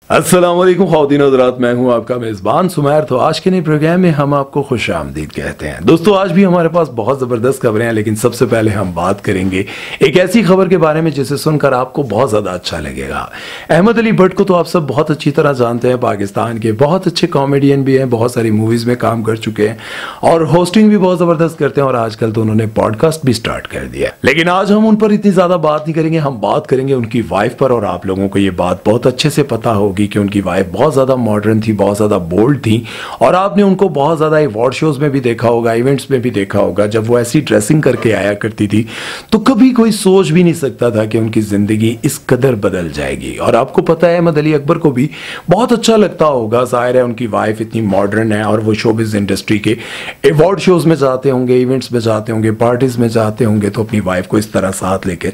अस्सलाम वालेकुम ख़वातीन हज़रात, मैं हूं आपका मेज़बान सुमैर। तो आज के नए प्रोग्राम में हम आपको खुशामदीद कहते हैं। दोस्तों, आज भी हमारे पास बहुत ज़बरदस्त खबरें हैं, लेकिन सबसे पहले हम बात करेंगे एक ऐसी खबर के बारे में जिसे सुनकर आपको बहुत ज़्यादा अच्छा लगेगा। अहमद अली भट्ट को तो आप सब बहुत अच्छी तरह जानते हैं, पाकिस्तान के बहुत अच्छे कॉमेडियन भी हैं, बहुत सारी मूवीज़ में काम कर चुके हैं और होस्टिंग भी बहुत ज़बरदस्त करते हैं और आजकल तो उन्होंने पॉडकास्ट भी स्टार्ट कर दिया। लेकिन आज हम उन पर इतनी ज़्यादा बात नहीं करेंगे, हम बात करेंगे उनकी वाइफ पर। और आप लोगों को ये बात बहुत अच्छे से पता होगी कि उनकी वाइफ बहुत ज्यादा मॉडर्न थी, बहुत ज्यादा बोल्ड थी और आपने उनको बहुत ज्यादा अवार्ड शोज में भी देखा होगा, इवेंट्स में भी देखा होगा। जब वो ऐसी ड्रेसिंग करके आया करती थी तो कभी कोई सोच भी नहीं सकता था कि उनकी जिंदगी इस कदर बदल जाएगी। और आपको पता है, अहमद अली अकबर को भी बहुत अच्छा लगता होगा, जाहिर है उनकी वाइफ इतनी मॉडर्न है और वो शोबिज इंडस्ट्री के अवार्ड शोज में जाते होंगे, इवेंट्स में जाते होंगे, पार्टीज में जाते होंगे तो अपनी वाइफ को इस तरह साथ लेकर।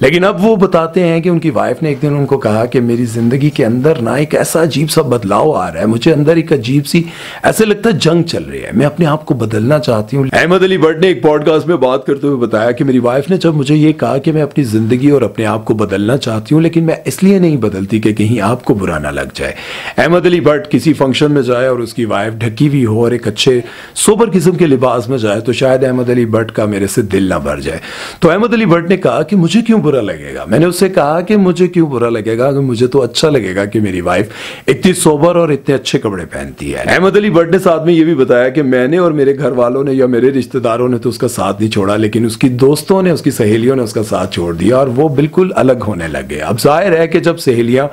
लेकिन अब वो बताते हैं कि उनकी वाइफ ने एक दिन उनको कहा कि मेरी जिंदगी के अंदर ना एक ऐसा अजीब सा बदलाव आ रहा है, मुझे अंदर एक अजीब सी ऐसे लगता है जंग चल रही है, मैं अपने आप को बदलना चाहती हूँ। अहमद अली भट्ट ने एक पॉडकास्ट में बात करते हुए बताया कि मेरी वाइफ ने जब मुझे ये कहा कि मैं अपनी जिंदगी और अपने आप को बदलना चाहती हूँ, लेकिन मैं इसलिए नहीं बदलती कि कहीं आपको बुरा ना लग जाए। अहमद अली भट्ट किसी फंक्शन में जाए और उसकी वाइफ ढकी हुई हो और एक अच्छे सोबर किस्म के लिबास में जाए तो शायद अहमद अली भट्ट का मेरे से दिल ना भर जाए। तो अहमद अली भट्ट ने कहा कि मुझे क्यों बुरा लगेगा। मैंने उससे कहा कि मुझे क्यों बुरा लगेगा, कि मुझे तो अच्छा लगेगा कि मेरी वाइफ इतनी सोबर और इतने अच्छे कपड़े पहनती है। अहमद अली भट्ट ने साथ में ये भी बताया कि मैंने और मेरे घर वालों ने या मेरे रिश्तेदारों ने तो उसका साथ नहीं छोड़ा, लेकिन उसकी दोस्तों ने, उसकी सहेलियों ने उसका साथ छोड़ दिया और वो बिल्कुल अलग होने लग गए। अब जाहिर है कि जब सहेलियां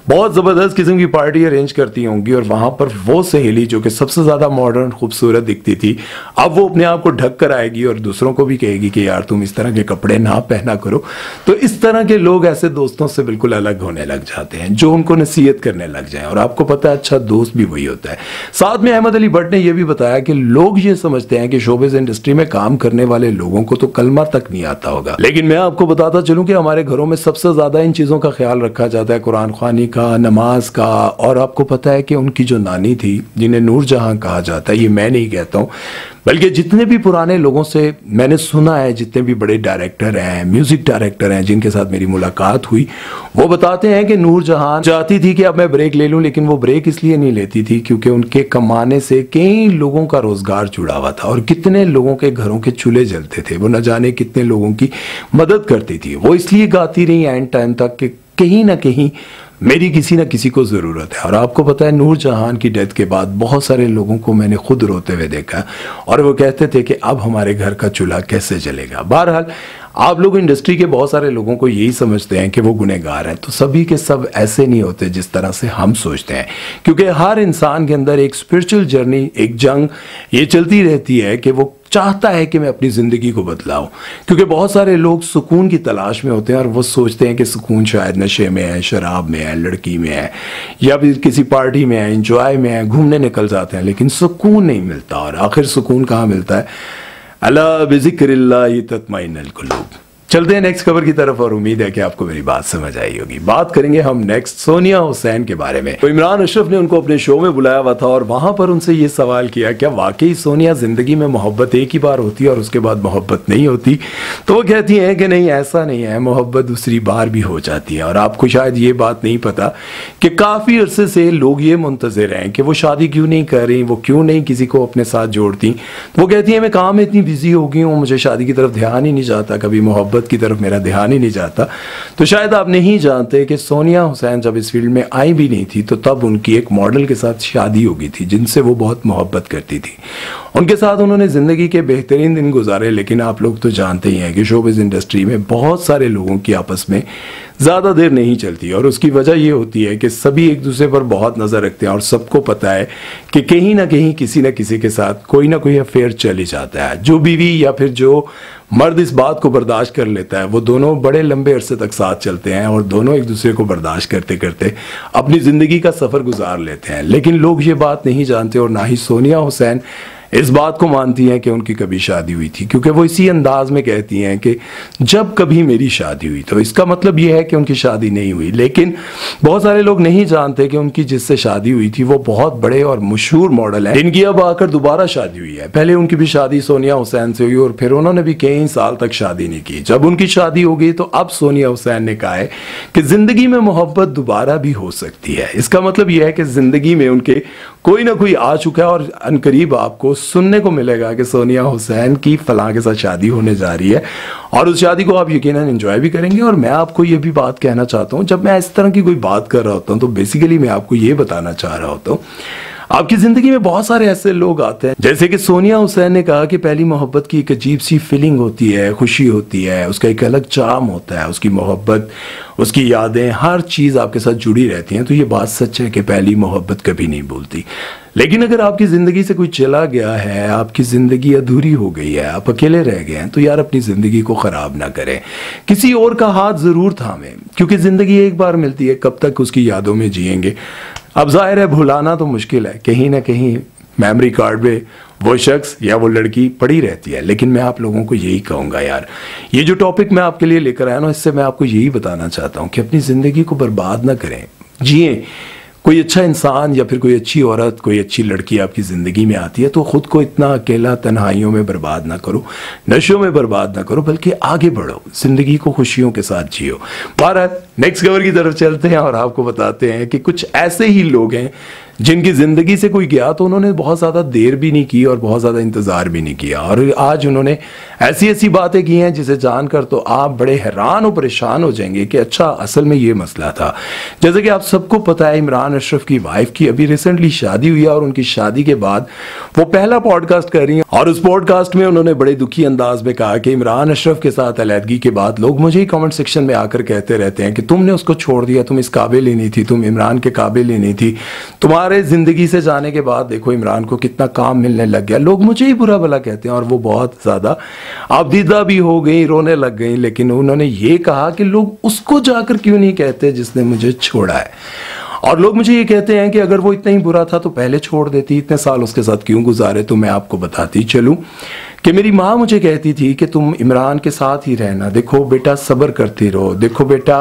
बहुत ज़बरदस्त किस्म की पार्टी अरेंज करती होंगी और वहां पर वो सहेली जो कि सबसे ज़्यादा मॉडर्न खूबसूरत दिखती थी, अब वो अपने आप को ढक कर आएगी और दूसरों को भी कहेगी कि यार तुम इस तरह के कपड़े ना पहना करो। तो इस तरह के लोग ऐसे दोस्तों से बिल्कुल अलग होने लग जाते हैं जो उनको नसीहत करने लग जाए। और आपको पता है, अच्छा दोस्त भी वही होता है। साथ में अहमद अली भट्ट ने यह भी बताया कि लोग ये समझते हैं कि शोबिज इंडस्ट्री में काम करने वाले लोगों को तो कलमा तक नहीं आता होगा, लेकिन मैं आपको बताता चलूं कि हमारे घरों में सबसे ज्यादा इन चीजों का ख्याल रखा जाता है, कुरान ख्वानी का, नमाज का। और आपको पता है कि उनकी जो नानी थी, जिन्हें नूर जहां कहा जाता है, ये मैं नहीं कहता हूं बल्कि जितने भी पुराने लोगों से मैंने सुना है, जितने भी बड़े डायरेक्टर हैं, म्यूजिक डायरेक्टर हैं जिनके साथ मेरी मुलाकात हुई, वो बताते हैं कि नूर जहां चाहती थी कि अब मैं ब्रेक ले लूं, लेकिन वो ब्रेक इसलिए नहीं लेती थी क्योंकि उनके कमाने से कई लोगों का रोजगार जुड़ा हुआ था और कितने लोगों के घरों के चूल्हे जलते थे, वो न जाने कितने लोगों की मदद करती थी। वो इसलिए गाती रही एंड टाइम तक कि कहीं ना कहीं मेरी किसी न किसी को ज़रूरत है। और आपको पता है, नूर जहान की डेथ के बाद बहुत सारे लोगों को मैंने खुद रोते हुए देखा और वो कहते थे कि अब हमारे घर का चूल्हा कैसे जलेगा। बहरहाल, आप लोग इंडस्ट्री के बहुत सारे लोगों को यही समझते हैं कि वो गुनहगार हैं, तो सभी के सब ऐसे नहीं होते जिस तरह से हम सोचते हैं, क्योंकि हर इंसान के अंदर एक स्पिरिचुअल जर्नी, एक जंग ये चलती रहती है कि वो चाहता है कि मैं अपनी ज़िंदगी को बदलाऊं। क्योंकि बहुत सारे लोग सुकून की तलाश में होते हैं और वो सोचते हैं कि सुकून शायद नशे में है, शराब में है, लड़की में है या फिर किसी पार्टी में है, इंजॉय में है, घूमने निकल जाते हैं, लेकिन सुकून नहीं मिलता। और आखिर सुकून कहाँ मिलता है? अला बिज़िक्रिल्लाहि तत्मइन्नुल कुलूब। चलते हैं नेक्स्ट खबर की तरफ और उम्मीद है कि आपको मेरी बात समझ आई होगी। बात करेंगे हम नेक्स्ट सोनिया हुसैन के बारे में। तो इमरान अशरफ ने उनको अपने शो में बुलाया हुआ था और वहां पर उनसे ये सवाल किया, क्या वाकई सोनिया जिंदगी में मोहब्बत एक ही बार होती है और उसके बाद मोहब्बत नहीं होती? तो वो कहती हैं कि नहीं, ऐसा नहीं है, मोहब्बत दूसरी बार भी हो जाती है। और आपको शायद ये बात नहीं पता कि काफी अरसे से लोग ये मुंतजिर हैं कि वो शादी क्यों नहीं कर रही, वो क्यों नहीं किसी को अपने साथ जोड़ती। वो कहती है मैं काम में इतनी बिजी हो गई हूँ, मुझे शादी की तरफ ध्यान ही नहीं जाता, कभी मोहब्बत की तरफ मेरा ध्यान ही नहीं जाता। तो शायद आप नहीं जानते कि सोनिया हुसैन जब इस फील्ड में आई भी नहीं थी तो तब उनकी एक मॉडल के साथ शादी हो गई थी जिनसे वो बहुत मोहब्बत करती थी। उनके साथ उन्होंने जिंदगी के बेहतरीन दिन गुजारे। लेकिन आप लोग तो जानते ही हैं कि शोबिज इंडस्ट्री में बहुत सारे लोगों की आपस में ज़्यादा देर नहीं चलती और उसकी वजह ये होती है कि सभी एक दूसरे पर बहुत नज़र रखते हैं और सबको पता है कि कहीं ना कहीं किसी न किसी के साथ कोई ना कोई अफेयर चल ही जाता है। जो बीवी या फिर जो मर्द इस बात को बर्दाश्त कर लेता है वो दोनों बड़े लंबे अरसे तक साथ चलते हैं और दोनों एक दूसरे को बर्दाश्त करते करते अपनी ज़िंदगी का सफ़र गुजार लेते हैं। लेकिन लोग ये बात नहीं जानते और ना ही सोनिया हुसैन इस बात को मानती हैं कि उनकी कभी शादी हुई थी, क्योंकि वो इसी अंदाज में कहती हैं कि जब कभी मेरी शादी हुई, तो इसका मतलब ये है कि उनकी शादी नहीं हुई। लेकिन बहुत सारे लोग नहीं जानते कि उनकी जिससे शादी हुई थी वो बहुत बड़े और मशहूर मॉडल हैं, इनकी अब आकर दोबारा शादी हुई है। पहले उनकी भी शादी सोनिया हुसैन से हुई और फिर उन्होंने भी कई साल तक शादी नहीं की। जब उनकी शादी हो गई तो अब सोनिया हुसैन ने कहा है कि जिंदगी में मोहब्बत दोबारा भी हो सकती है। इसका मतलब यह है कि जिंदगी में उनके कोई ना कोई आ चुका है और अनकरीब आपको सुनने को मिलेगा कि सोनिया हुसैन की फलां के साथ शादी होने जा रही है और उस शादी को आप यकीनन एंजॉय भी करेंगे। और मैं आपको ये भी बात कहना चाहता हूँ, जब मैं इस तरह की कोई बात कर रहा होता हूँ तो बेसिकली मैं आपको ये बताना चाह रहा होता हूँ, आपकी जिंदगी में बहुत सारे ऐसे लोग आते हैं, जैसे कि सोनिया हुसैन ने कहा कि पहली मोहब्बत की एक अजीब सी फीलिंग होती है, खुशी होती है, उसका एक अलग चार्म होता है, उसकी मोहब्बत, उसकी यादें, हर चीज़ आपके साथ जुड़ी रहती हैं। तो ये बात सच है कि पहली मोहब्बत कभी नहीं भूलती। लेकिन अगर आपकी ज़िंदगी से कोई चला गया है, आपकी ज़िंदगी अधूरी हो गई है, आप अकेले रह गए हैं, तो यार अपनी ज़िंदगी को ख़राब ना करें, किसी और का हाथ ज़रूर थामें, क्योंकि ज़िंदगी एक बार मिलती है, कब तक उसकी यादों में जिएंगे। अब जाहिर है भुलाना तो मुश्किल है, कहीं ना कहीं मेमोरी कार्ड में वो शख्स या वो लड़की पड़ी रहती है। लेकिन मैं आप लोगों को यही कहूँगा यार, ये जो टॉपिक मैं आपके लिए लेकर आया ना, इससे मैं आपको यही बताना चाहता हूँ कि अपनी ज़िंदगी को बर्बाद ना करें, जिए। कोई अच्छा इंसान या फिर कोई अच्छी औरत, कोई अच्छी लड़की आपकी ज़िंदगी में आती है तो ख़ुद को इतना अकेला तन्हाइयों में बर्बाद ना करो, नशों में बर्बाद ना करो, बल्कि आगे बढ़ो, ज़िंदगी को खुशियों के साथ जियो। भारत नेक्स्ट खबर की तरफ चलते हैं और आपको बताते हैं कि कुछ ऐसे ही लोग हैं जिनकी ज़िंदगी से कोई गया तो उन्होंने बहुत ज़्यादा देर भी नहीं की और बहुत ज़्यादा इंतज़ार भी नहीं किया, और आज उन्होंने ऐसी ऐसी बातें की हैं जिसे जानकर तो आप बड़े हैरान और परेशान हो जाएंगे कि अच्छा असल में ये मसला था। जैसे कि आप सबको पता है, इमरान अशरफ की वाइफ की अभी रिसेंटली शादी हुई है और उनकी शादी के बाद वो पहला पॉडकास्ट कर रही हैं और उस पॉडकास्ट में उन्होंने बड़े दुखी अंदाज में कहा कि इमरान अशरफ के साथ अलहदगी के बाद लोग मुझे ही कमेंट सेक्शन में आकर कहते रहते हैं कि तुमने उसको छोड़ दिया, तुम इस काबिल ही नहीं थी, तुम इमरान के काबिल ही नहीं थी, तुम्हारे जिंदगी से जाने के बाद देखो इमरान को कितना काम मिलने लग गया। लोग मुझे ही बुरा भला कहते हैं और वो बहुत ज़्यादा आबदीदा भी हो गई, रोने लग गई। लेकिन उन्होंने ये कहा कि लोग उसको जाकर क्यों नहीं कहते जिसने मुझे छोड़ा है, और लोग मुझे ये कहते हैं कि अगर वो इतना ही बुरा था तो पहले छोड़ देती, इतने साल उसके साथ क्यों गुजारे। तो मैं आपको बताती चलूं कि मेरी माँ मुझे कहती थी कि तुम इमरान के साथ ही रहना, देखो बेटा सब्र करती रहो, देखो बेटा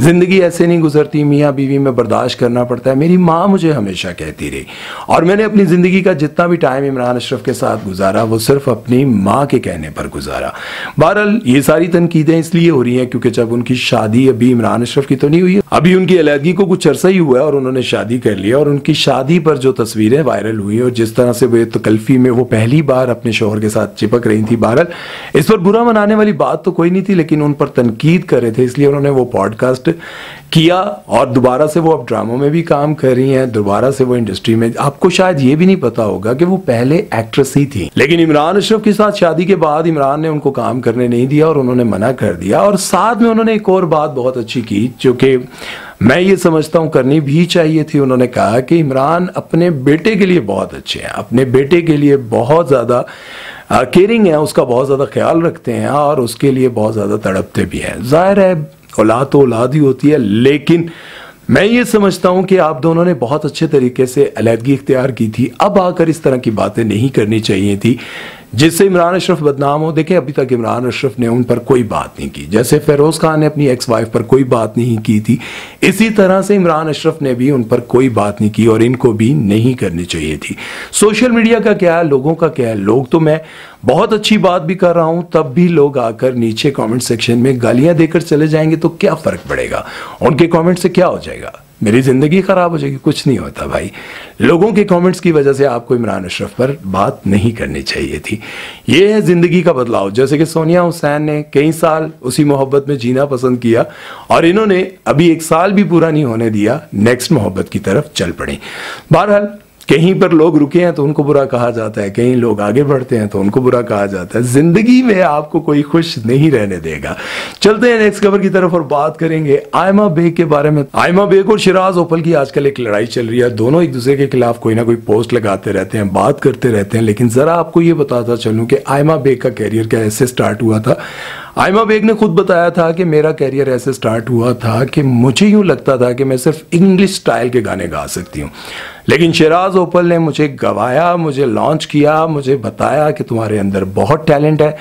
ज़िंदगी ऐसे नहीं गुजरती, मियाँ बीवी में बर्दाश्त करना पड़ता है। मेरी माँ मुझे हमेशा कहती रही और मैंने अपनी ज़िंदगी का जितना भी टाइम इमरान अशरफ के साथ गुजारा वो सिर्फ अपनी माँ के कहने पर गुजारा। बहरहाल ये सारी तनकीदें इसलिए हो रही हैं क्योंकि जब उनकी शादी अभी इमरान अशरफ की तो नहीं हुई है, अभी उनकी अलहदगी को कुछ अरसा ही हुआ है और उन्होंने शादी कर लिया, और उनकी शादी पर जो तस्वीरें वायरल हुई और जिस तरह से वो तकल्फी में वो पहली बार अपने शौहर के साथ चिपक रही थी, बहरहाल इस पर बुरा मनाने वाली बात तो कोई नहीं थी, लेकिन उन पर तनकीद कर रहे थे, इसलिए उन्होंने वो पॉडकास्ट किया और दोबारा से वो अब ड्रामों में भी काम कर रही हैं, दोबारा से वो इंडस्ट्री में। आपको शायद ये भी नहीं पता होगा कि वो पहले एक्ट्रेस ही थी, लेकिन इमरान अशरफ के साथ शादी के बाद इमरान ने उनको काम करने नहीं दिया और उन्होंने मना कर दिया। और साथ में उन्होंने एक और बात बहुत अच्छी की जो कि मैं ये समझता हूँ करनी भी चाहिए थी। उन्होंने कहा कि इमरान अपने बेटे के लिए बहुत अच्छे हैं, अपने बेटे के लिए बहुत ज़्यादा केयरिंग है, उसका बहुत ज़्यादा ख्याल रखते हैं और उसके लिए बहुत ज़्यादा तड़पते भी हैं। जाहिर है औलाद तो औलाद ही होती है, लेकिन मैं ये समझता हूं कि आप दोनों ने बहुत अच्छे तरीके से अलहदगी इख्तियार की थी। अब आकर इस तरह की बातें नहीं करनी चाहिए थी जिससे इमरान अशरफ बदनाम हो। देखें अभी तक इमरान अशरफ ने उन पर कोई बात नहीं की, जैसे फेरोज खान ने अपनी एक्स वाइफ पर कोई बात नहीं की थी, इसी तरह से इमरान अशरफ ने भी उन पर कोई बात नहीं की और इनको भी नहीं करनी चाहिए थी। सोशल मीडिया का क्या है, लोगों का क्या है, लोग तो मैं बहुत अच्छी बात भी कर रहा हूं तब भी लोग आकर नीचे कमेंट सेक्शन में गालियां देकर चले जाएंगे तो क्या फर्क पड़ेगा, उनके कमेंट से क्या हो जाएगा, मेरी जिंदगी खराब हो जाएगी? कुछ नहीं होता भाई। लोगों के कमेंट्स की वजह से आपको इमरान अशरफ पर बात नहीं करनी चाहिए थी। ये है जिंदगी का बदलाव। जैसे कि सोनिया हुसैन ने कई साल उसी मोहब्बत में जीना पसंद किया और इन्होंने अभी 1 साल भी पूरा नहीं होने दिया, नेक्स्ट मोहब्बत की तरफ चल पड़ी। बहरहाल कहीं पर लोग रुके हैं तो उनको बुरा कहा जाता है, कहीं लोग आगे बढ़ते हैं तो उनको बुरा कहा जाता है। जिंदगी में आपको कोई खुश नहीं रहने देगा। चलते हैं नेक्स्ट खबर की तरफ और बात करेंगे आयमा बेग के बारे में। आयमा बेग और शिराज ओपल की आजकल एक लड़ाई चल रही है। दोनों एक दूसरे के खिलाफ कोई ना कोई पोस्ट लगाते रहते हैं, बात करते रहते हैं। लेकिन जरा आपको ये बताता चलूं कि आयमा बेग का कैरियर कैसे स्टार्ट हुआ था। आयमा बेग ने खुद बताया था कि मेरा कैरियर ऐसे स्टार्ट हुआ था कि मुझे यूं लगता था कि मैं सिर्फ इंग्लिश स्टाइल के गाने गा सकती हूं, लेकिन शिराज ओपल ने मुझे गवाया, मुझे लॉन्च किया, मुझे बताया कि तुम्हारे अंदर बहुत टैलेंट है,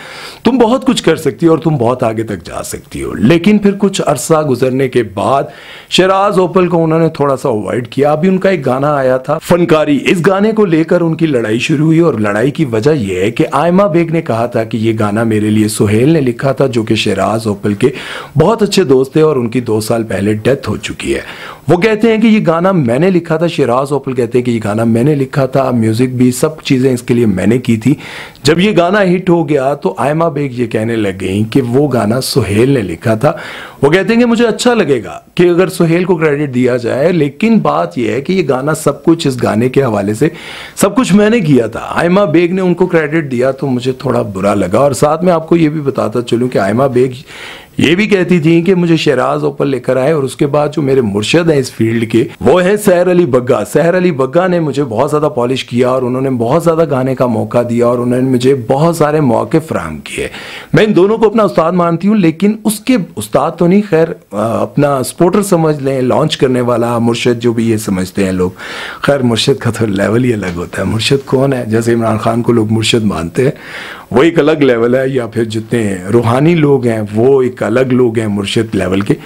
तुम बहुत कुछ कर सकती हो और तुम बहुत आगे तक जा सकती हो। लेकिन फिर कुछ अरसा गुजरने के बाद शिराज ओपल को उन्होंने थोड़ा सा अवॉइड किया। अभी उनका एक गाना आया था फनकारी, इस गाने को लेकर उनकी लड़ाई शुरू हुई और लड़ाई की वजह यह है कि आयमा बेग ने कहा था कि ये गाना मेरे लिए सुहेल ने लिखा था, जो कि शिराज ओपल के बहुत अच्छे दोस्त थे और उनकी 2 साल पहले डेथ हो चुकी है। वो कहते हैं कि ये गाना मैंने लिखा था, शिराज ओपल कहते हैं कि ये गाना मैंने लिखा था, म्यूजिक भी, सब चीजें इसके लिए मैंने की थी। जब ये गाना हिट हो गया तो आयमा बेग ये कहने लग गई कि वो गाना सुहेल ने लिखा था। वो कहते हैं कि मुझे अच्छा लगेगा कि अगर सुहेल को क्रेडिट दिया जाए, लेकिन बात यह है कि ये गाना सब कुछ, इस गाने के हवाले से सब कुछ मैंने किया था। आयमा बेग ने उनको क्रेडिट दिया तो मुझे थोड़ा बुरा लगा। और साथ में आपको ये भी बताता चलूं कि आयमा बेग ये भी कहती थी कि मुझे शिराज ओपल लेकर आए, और उसके बाद जो मेरे मुर्शिद हैं इस फील्ड के वो है सहर अली बग्गा। सहर अली बग्गा ने मुझे बहुत ज़्यादा पॉलिश किया और उन्होंने बहुत ज़्यादा गाने का मौका दिया और उन्होंने मुझे बहुत सारे मौके फराहम किए। मैं इन दोनों को अपना उस्ताद मानती हूँ, लेकिन उसके उस्ताद तो नहीं, खैर अपना सपोर्टर समझ लें, लॉन्च करने वाला मुर्शिद जो भी ये समझते हैं लोग। खैर मुर्शिद का तो लेवल ही अलग होता है। मुर्शिद कौन है? जैसे इमरान खान को लोग मुर्शिद मानते हैं, वो एक अलग लेवल है, या फिर जितने रूहानी लोग हैं वो एक अलग लोग हैं मुर्शिद लेवल के।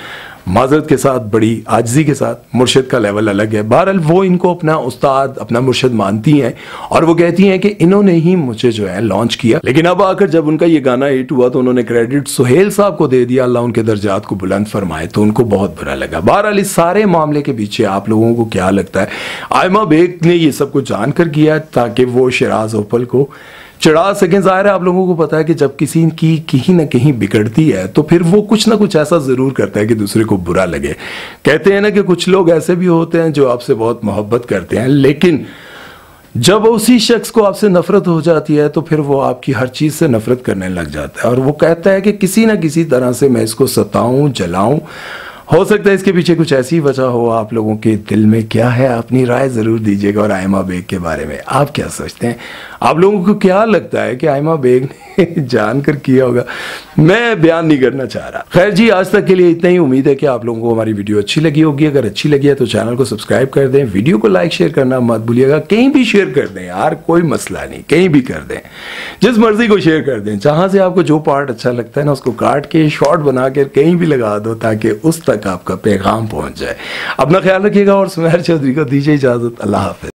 माजरत के साथ, बड़ी आजिज़ी के साथ, मुर्शिद का लेवल अलग है। बहरहाल वो इनको अपना उस्ताद, अपना मुर्शिद मानती हैं और वो कहती हैं कि इन्होंने ही मुझे जो है लॉन्च किया। लेकिन अब आकर जब उनका ये गाना हिट हुआ तो उन्होंने क्रेडिट सुहेल साहब को दे दिया, अल्लाह उनके दर्जात को बुलंद फरमाए, तो उनको बहुत बुरा लगा। बहरहाल इस सारे मामले के पीछे आप लोगों को क्या लगता है? आयमा बेग ने ये सब कुछ जानकर किया ताकि वो शिराज ओपल को चढ़ा सकें। जाहिर है आप लोगों को पता है कि जब किसी की कहीं ना कहीं बिगड़ती है तो फिर वो कुछ ना कुछ ऐसा जरूर करता है कि दूसरे को बुरा लगे। कहते हैं ना कि कुछ लोग ऐसे भी होते हैं जो आपसे बहुत मोहब्बत करते हैं, लेकिन जब उसी शख्स को आपसे नफरत हो जाती है तो फिर वो आपकी हर चीज से नफरत करने लग जाता है और वो कहता है कि किसी ना किसी तरह से मैं इसको सताऊं, जलाऊं। हो सकता है इसके पीछे कुछ ऐसी वजह हो। आप लोगों के दिल में क्या है, अपनी राय जरूर दीजिएगा। और आयमा बेग के बारे में आप क्या सोचते हैं? आप लोगों को क्या लगता है कि आयमा बेग ने जानकर किया होगा? मैं बयान नहीं करना चाह रहा। खैर जी, आज तक के लिए इतना ही। उम्मीद है कि आप लोगों को हमारी वीडियो अच्छी लगी होगी। अगर अच्छी लगी है तो चैनल को सब्सक्राइब कर दें, वीडियो को लाइक शेयर करना मत भूलिएगा। कहीं भी शेयर कर दें यार, कोई मसला नहीं, कहीं भी कर दें, जिस मर्जी को शेयर कर दें। जहां से आपको जो पार्ट अच्छा लगता है ना उसको काट के शॉर्ट बना के कहीं भी लगा दो ताकि उस तक आपका पैगाम पहुंच जाए। अपना ख्याल रखिएगा और सुमेर चौधरी को दीजिए इजाजत। अल्लाह हाफिज।